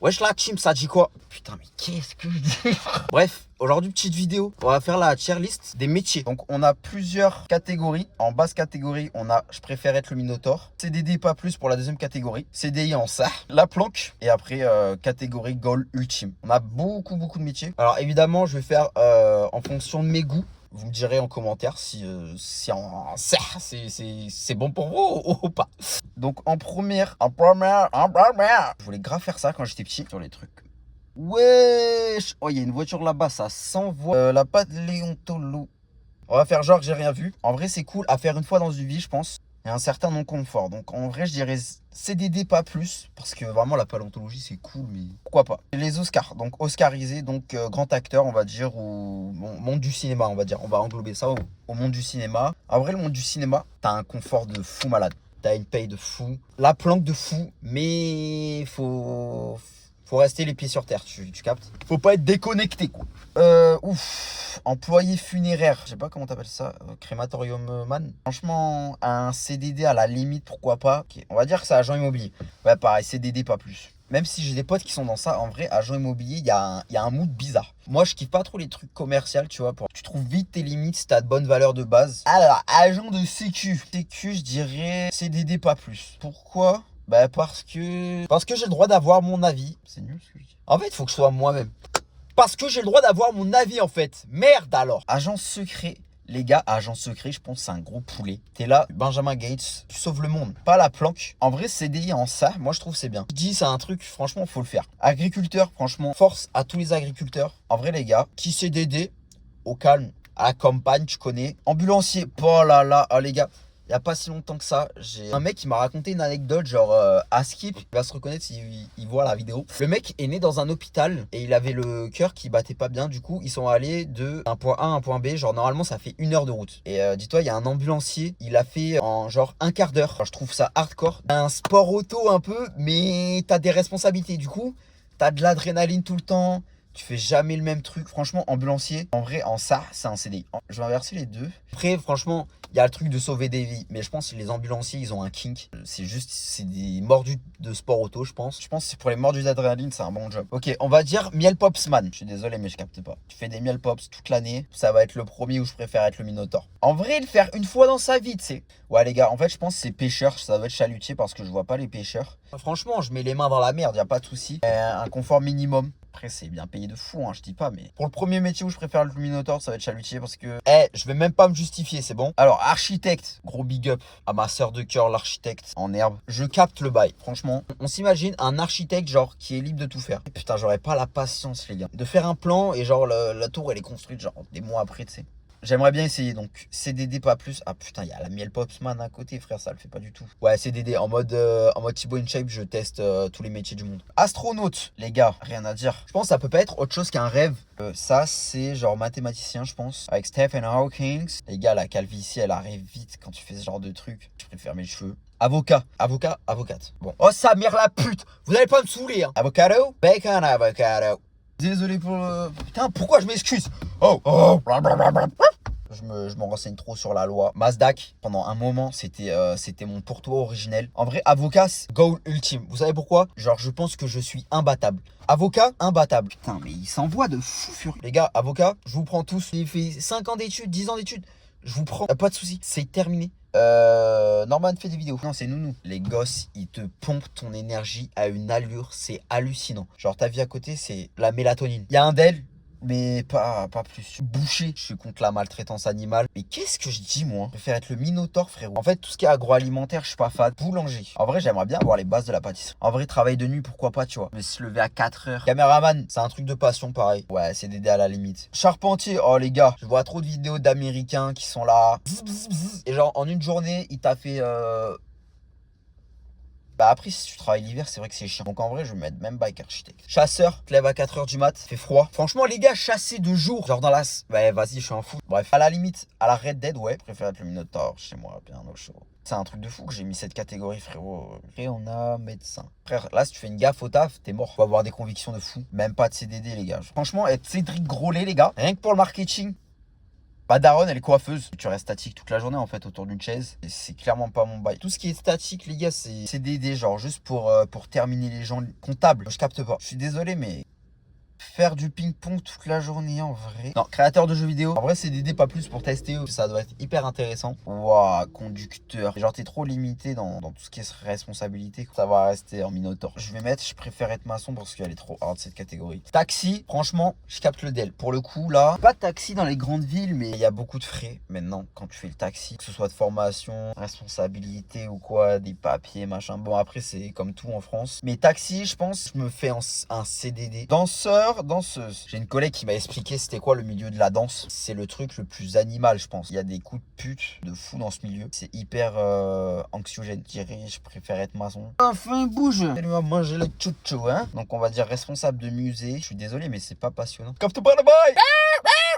Wesh la team, ça dit quoi? Putain, mais qu'est-ce que je dis? Bref, aujourd'hui, petite vidéo. On va faire la tier list des métiers. Donc, on a plusieurs catégories. En basse catégorie, on a je préfère être le Minotaur. CDD pas plus pour la deuxième catégorie. CDI en ça. La planque. Et après, catégorie goal ultime. On a beaucoup de métiers. Alors, évidemment, je vais faire en fonction de mes goûts. Vous me direz en commentaire si c'est bon pour vous ou pas. Donc en première. Je voulais grave faire ça quand j'étais petit sur les trucs. Wesh. Oh, il y a une voiture là-bas, ça s'envoie. La paléontologie. On va faire genre que j'ai rien vu. En vrai, c'est cool à faire une fois dans une vie, je pense. Il y a un certain non-confort. Donc en vrai, je dirais CDD pas plus. Parce que vraiment, la paléontologie, c'est cool, mais pourquoi pas. Les Oscars, donc Oscarisé, donc grand acteur, on va dire, ou monde du cinéma, on va dire. On va englober ça au monde du cinéma. En vrai, le monde du cinéma, t'as un confort de fou malade. T'as une paye de fou. La planque de fou, mais faut rester les pieds sur terre, tu captes. Faut pas être déconnecté, quoi. Employé funéraire, je sais pas comment t'appelles ça, crématorium man. Franchement, un CDD à la limite, pourquoi pas. Okay. On va dire que c'est agent immobilier. Ouais, pareil, CDD pas plus. Même si j'ai des potes qui sont dans ça, en vrai, agent immobilier, il y a un mood bizarre. Moi, je kiffe pas trop les trucs commerciaux, tu vois. Tu trouves vite tes limites si t'as de bonnes valeurs de base. Alors, agent de sécu. Sécu, je dirais CDD pas plus. Pourquoi? Bah parce que j'ai le droit d'avoir mon avis. C'est nul ce que je dis. En fait, il faut que je sois moi-même. Parce que j'ai le droit d'avoir mon avis en fait. Merde alors. Agent secret. Les gars, agent secret, je pense que c'est un gros poulet. T'es là, Benjamin Gates, tu sauves le monde, pas la planque. En vrai, CDI en ça, moi je trouve c'est bien. Je dis, c'est un truc, franchement, faut le faire. Agriculteur, franchement, force à tous les agriculteurs. En vrai, les gars, qui CDD, au calme, à la campagne, tu connais. Ambulancier, oh là là, oh les gars. Il n'y a pas si longtemps que ça, j'ai un mec qui m'a raconté une anecdote, genre à Skip, il va se reconnaître s'il voit la vidéo. Le mec est né dans un hôpital et il avait le cœur qui battait pas bien. Du coup, ils sont allés de un point A à un point B. Genre, normalement, ça fait 1 heure de route. Et dis-toi, il y a un ambulancier, il a fait en genre un quart d'heure. Je trouve ça hardcore. Un sport auto un peu, mais t'as des responsabilités. Du coup, t'as de l'adrénaline tout le temps. Tu fais jamais le même truc. Franchement, ambulancier, en vrai, en ça, c'est un CDI. Je vais inverser les deux. Après, franchement, il y a le truc de sauver des vies. Mais je pense que les ambulanciers, ils ont un kink. C'est des mordus de sport auto, je pense. Je pense que c'est pour les mordus d'adrénaline, c'est un bon job. Ok, on va dire miel pops man. Je suis désolé, mais je capte pas. Tu fais des miel pops toute l'année. Ça va être le premier où je préfère être le Minotaur. En vrai, le faire une fois dans sa vie, tu sais. Ouais, les gars, en fait, je pense que c'est pêcheur. Ça va être chalutier parce que je vois pas les pêcheurs. Franchement, je mets les mains dans la merde, y a pas de souci. Un confort minimum. Après, c'est bien payé de fou, hein, je dis pas, mais pour le premier métier où je préfère le Minotaur, ça va être chalutier parce que, je vais même pas me justifier, c'est bon. Alors, architecte, gros big up à ma sœur de cœur, l'architecte en herbe. Je capte le bail, franchement. On s'imagine un architecte, genre, qui est libre de tout faire. Et putain, j'aurais pas la patience, les gars, de faire un plan et genre, la tour, elle est construite, genre, des mois après, tu sais. J'aimerais bien essayer, donc CDD pas plus. Ah putain, il y a la miel popsman à côté, frère, ça le fait pas du tout. Ouais, CDD en mode Thibaut InShape, je teste tous les métiers du monde. Astronaute, les gars, rien à dire. Je pense que ça peut pas être autre chose qu'un rêve. Ça, c'est genre mathématicien, je pense. Avec Stephen Hawking. Les gars, la calvitie, elle arrive vite quand tu fais ce genre de truc. Je préfère mes cheveux. Avocat, avocate. Bon. Oh, sa mère la pute, vous allez pas me saouler, hein. Avocado, bacon, avocado. Désolé pour le... Putain, pourquoi je m'excuse? Je me renseigne trop sur la loi. Mazdak, pendant un moment, c'était mon pourtour originel. En vrai, avocat, goal ultime. Vous savez pourquoi? Genre, je pense que je suis imbattable. Avocat, imbattable. Putain, mais il s'envoie de fou furieux. Les gars, avocat, je vous prends tous. Il fait 5 ans d'études, 10 ans d'études. Je vous prends. Pas de soucis. C'est terminé. Norman fait des vidéos. Non, c'est Nounou. Les gosses, ils te pompent ton énergie à une allure. C'est hallucinant. Genre, ta vie à côté, c'est la mélatonine. Il y a un d'elle. Mais pas plus. Boucher, je suis contre la maltraitance animale. Mais qu'est-ce que je dis, moi? Je préfère être le Minotaur, frérot. En fait, tout ce qui est agroalimentaire, je suis pas fan. Boulanger. En vrai, j'aimerais bien avoir les bases de la pâtisserie. En vrai, travail de nuit, pourquoi pas, tu vois. Mais se lever à 4 heures. Caméraman, c'est un truc de passion, pareil. Ouais, c'est d'aider à la limite. Charpentier, oh les gars, je vois trop de vidéos d'Américains qui sont là. Et genre, en une journée, il t'a fait... Bah après, si tu travailles l'hiver, c'est vrai que c'est chiant. Donc en vrai, je vais mettre même bike architecte. Chasseur, te lève à 4 heures du mat, fait froid. Franchement, les gars, chasser de jour, genre dans la... Ouais, vas-y, je suis un fou. Bref, à la limite, à la Red Dead, ouais, je préfère être le Minotaur chez moi, bien au chaud. C'est un truc de fou que j'ai mis cette catégorie, frérot. Après, on a médecin. Frère, là, si tu fais une gaffe au taf, t'es mort. Faut avoir des convictions de fou. Même pas de CDD, les gars. Franchement, être Cédric Grolet, les gars, rien que pour le marketing. Ma daronne, elle est coiffeuse. Tu restes statique toute la journée en fait autour d'une chaise. Et c'est clairement pas mon bail. Tout ce qui est statique, les gars, c'est CDD, genre juste pour terminer les gens comptables. Je capte pas. Je suis désolé, mais faire du ping-pong toute la journée en vrai. Non, créateur de jeux vidéo. En vrai, c'est d'aider pas plus pour tester. Ça doit être hyper intéressant. Waouh, conducteur. Genre, t'es trop limité dans tout ce qui est responsabilité. Ça va rester en minotaure. Je préfère être maçon parce qu'elle est trop hard cette catégorie. Taxi, franchement, je capte le DEL. Pour le coup, là, pas de taxi dans les grandes villes, mais il y a beaucoup de frais maintenant quand tu fais le taxi. Que ce soit de formation, responsabilité ou quoi, des papiers, machin. Bon, après, c'est comme tout en France. Mais taxi, je pense, je me fais un CDD. Danseuse. J'ai une collègue qui m'a expliqué c'était quoi le milieu de la danse. C'est le truc le plus animal, je pense. Il y a des coups de pute de fou dans ce milieu. C'est hyper anxiogène. Je dirais, je préfère être maçon. Enfin, bouge. Elle m'a mangé le chouchou, hein. Donc, on va dire responsable de musée. Je suis désolé, mais c'est pas passionnant. Capte pas le bail.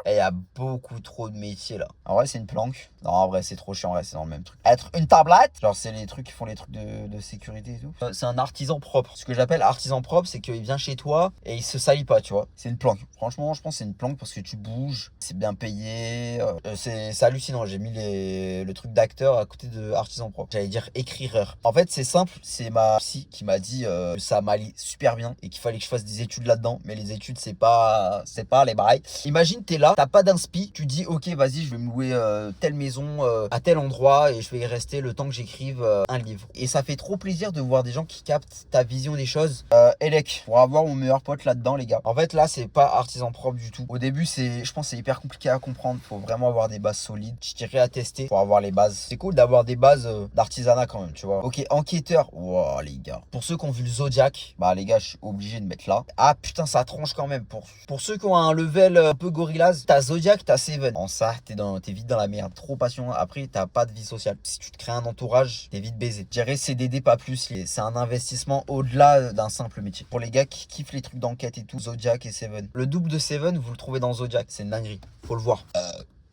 Il y a beaucoup trop de métiers là. En vrai, c'est une planque. Non, en vrai, c'est trop chiant. Ouais, c'est dans le même truc. Être une tablette. Genre, c'est les trucs qui font les trucs de sécurité et tout. C'est un artisan propre. Ce que j'appelle artisan propre, c'est qu'il vient chez toi et il se salit pas, tu vois. C'est une planque. Franchement, je pense que c'est une planque parce que tu bouges. C'est bien payé. C'est hallucinant. J'ai mis le truc d'acteur à côté de artisan propre. J'allais dire écrire. En fait, c'est simple. C'est ma psy qui m'a dit que ça m'allait super bien et qu'il fallait que je fasse des études là-dedans. Mais les études, c'est pas les bails. Imagine, t'es là. T'as pas d'inspi, tu dis ok vas-y je vais me louer telle maison à tel endroit et je vais y rester le temps que j'écrive un livre. Et ça fait trop plaisir de voir des gens qui captent ta vision des choses. Elec, pour avoir mon meilleur pote là-dedans les gars. En fait là c'est pas artisan propre du tout. Au début je pense c'est hyper compliqué à comprendre. Faut vraiment avoir des bases solides. Je dirais à tester pour avoir les bases. C'est cool d'avoir des bases d'artisanat quand même tu vois. Ok enquêteur, wow les gars. Pour ceux qui ont vu le Zodiac, bah les gars je suis obligé de mettre là. Ah putain ça tronche quand même. Pour ceux qui ont un level un peu gorillaz. T'as Zodiac, t'as Seven. En ça, t'es vite dans la merde. Trop patient. Après, t'as pas de vie sociale. Si tu te crées un entourage, t'es vite baisé. Je dirais CDD pas plus. C'est un investissement au-delà d'un simple métier. Pour les gars qui kiffent les trucs d'enquête et tout, Zodiac et Seven. Le double de Seven, vous le trouvez dans Zodiac. C'est une dinguerie. Faut le voir.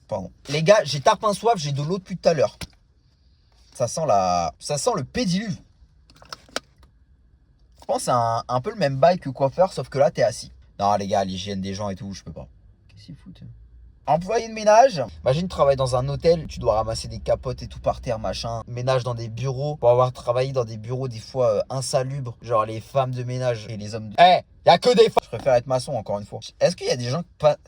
Pardon. Les gars, j'ai tarpin soif, j'ai de l'eau depuis tout à l'heure. Ça sent le pédiluve. Je pense que c'est un peu le même bail que coiffeur, sauf que là, t'es assis. Non, les gars, l'hygiène des gens et tout, je peux pas. Qu'est-ce qu'ils foutent? Employé de ménage. Imagine, tu travailles dans un hôtel, tu dois ramasser des capotes et tout par terre, machin. Ménage dans des bureaux. Pour avoir travaillé dans des bureaux des fois insalubres, genre les femmes de ménage et les hommes de... Y a que des femmes. Je préfère être maçon encore une fois. Est-ce qu'il y a des gens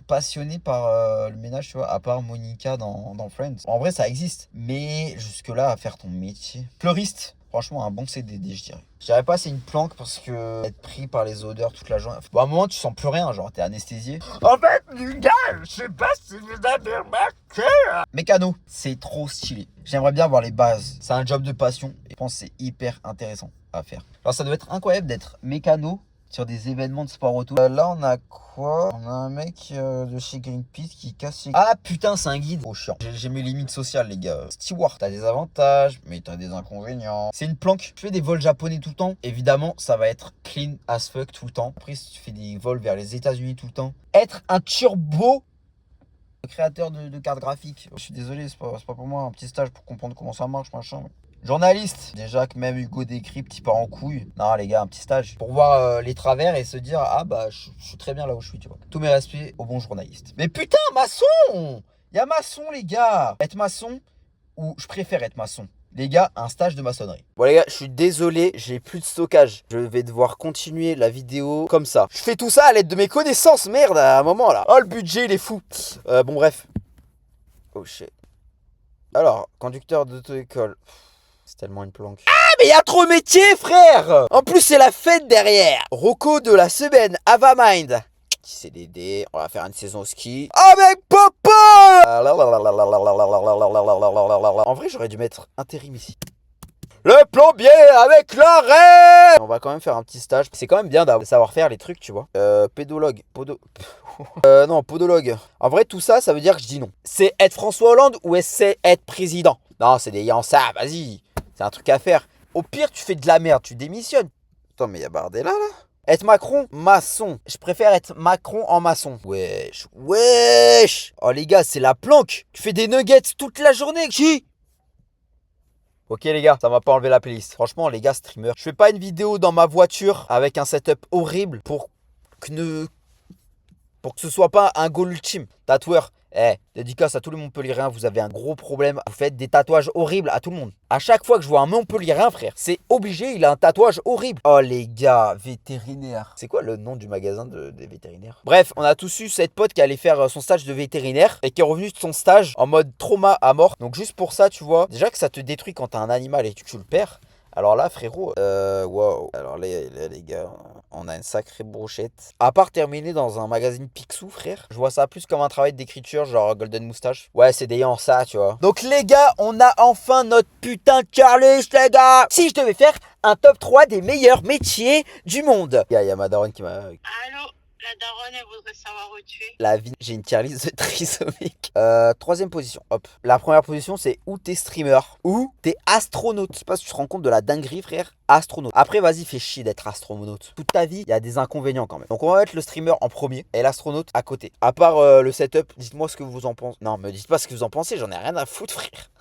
passionnés par le ménage, tu vois, à part Monica dans Friends? En vrai, ça existe. Mais jusque-là, à faire ton métier. Fleuriste. Franchement, un bon CDD, je dirais. Je dirais pas c'est une planque parce que être pris par les odeurs toute la journée. Bon, à un moment, tu sens plus rien, genre t'es anesthésié. En fait, les gars, je sais pas si vous avez remarqué. Mécano, c'est trop stylé. J'aimerais bien voir les bases. C'est un job de passion et je pense que c'est hyper intéressant à faire. Alors, ça doit être incroyable d'être mécano sur des événements de sport auto. Là, on a quoi? On a un mec de chez Greenpeace qui casse ses... Ah putain, c'est un guide. Oh chiant. J'ai mes limites sociales, les gars. Steward, t'as des avantages, mais t'as des inconvénients. C'est une planque. Tu fais des vols japonais tout le temps. Évidemment, ça va être clean as fuck tout le temps. Après, si tu fais des vols vers les États-Unis tout le temps, être un turbo créateur de cartes graphiques. Je suis désolé, c'est pas pour moi. Un petit stage pour comprendre comment ça marche, machin. Journaliste, déjà que même Hugo Décrypte il part en couille. Non les gars, un petit stage pour voir les travers et se dire ah bah je suis très bien là où je suis, tu vois. Tous mes respects au bon journaliste. Mais putain, maçon! Il y a maçon les gars. Être maçon ou je préfère être maçon. Les gars, un stage de maçonnerie. Bon les gars, je suis désolé, j'ai plus de stockage. Je vais devoir continuer la vidéo comme ça. Je fais tout ça à l'aide de mes connaissances, merde, à un moment là. Oh le budget il est fou. Bon bref. Oh shit. Alors, conducteur d'auto-école. C'est tellement une planque. Ah, mais il y a trop de métiers, frère! En plus, c'est la fête derrière. Rocco de la semaine, Avamind. Petit CDD, on va faire une saison au ski. Avec papa! En vrai, j'aurais dû mettre intérim ici. Le plombier avec l'arrêt! On va quand même faire un petit stage. C'est quand même bien de savoir faire les trucs, tu vois. Pédologue. Non, podologue. En vrai, tout ça, ça veut dire que je dis non. C'est être François Hollande ou c'est être président? Non, c'est des Yansas, vas-y. C'est un truc à faire. Au pire, tu fais de la merde, tu démissionnes. Attends, mais il y a Bardella là. Être Macron, maçon. Je préfère être Macron en maçon. Wesh, wesh. Oh les gars, c'est la planque. Tu fais des nuggets toute la journée. Qui? Ok les gars, ça m'a pas enlevé la playlist. Franchement les gars, streamer. Je fais pas une vidéo dans ma voiture avec un setup horrible pour que ce soit pas un goal ultime. Tatoueur. Dédicace à tous les Montpelliérains, vous avez un gros problème. Vous faites des tatouages horribles à tout le monde. À chaque fois que je vois un Montpelliérain, frère, c'est obligé, il a un tatouage horrible. Oh les gars, vétérinaire. C'est quoi le nom du magasin des vétérinaires? Bref, on a tous eu cette pote qui allait faire son stage de vétérinaire et qui est revenue de son stage en mode trauma à mort. Donc juste pour ça, tu vois, déjà que ça te détruit quand t'as un animal et que tu le perds. Alors là, frérot, wow. Alors là, les gars, on a une sacrée brochette. À part terminer dans un magazine Picsou, frère, je vois ça plus comme un travail d'écriture, genre Golden Moustache. Ouais, c'est déant ça, tu vois. Donc les gars, on a enfin notre putain de Charlie, les gars. Si je devais faire un top 3 des meilleurs métiers du monde. Il y a ma daronne qui m'a... Allô, la daronne, elle voudrait savoir où tu es. La vie, j'ai une tier list de trisomique. Troisième position, hop. La première position, c'est où t'es streamer, ou t'es astronaute. Je sais pas si tu te rends compte de la dinguerie, frère. Astronaute. Après, vas-y, fais chier d'être astronaute. Toute ta vie, il y a des inconvénients quand même. Donc, on va mettre le streamer en premier et l'astronaute à côté. À part le setup, dites-moi ce que vous en pensez. Non, me dites pas ce que vous en pensez, j'en ai rien à foutre, frère.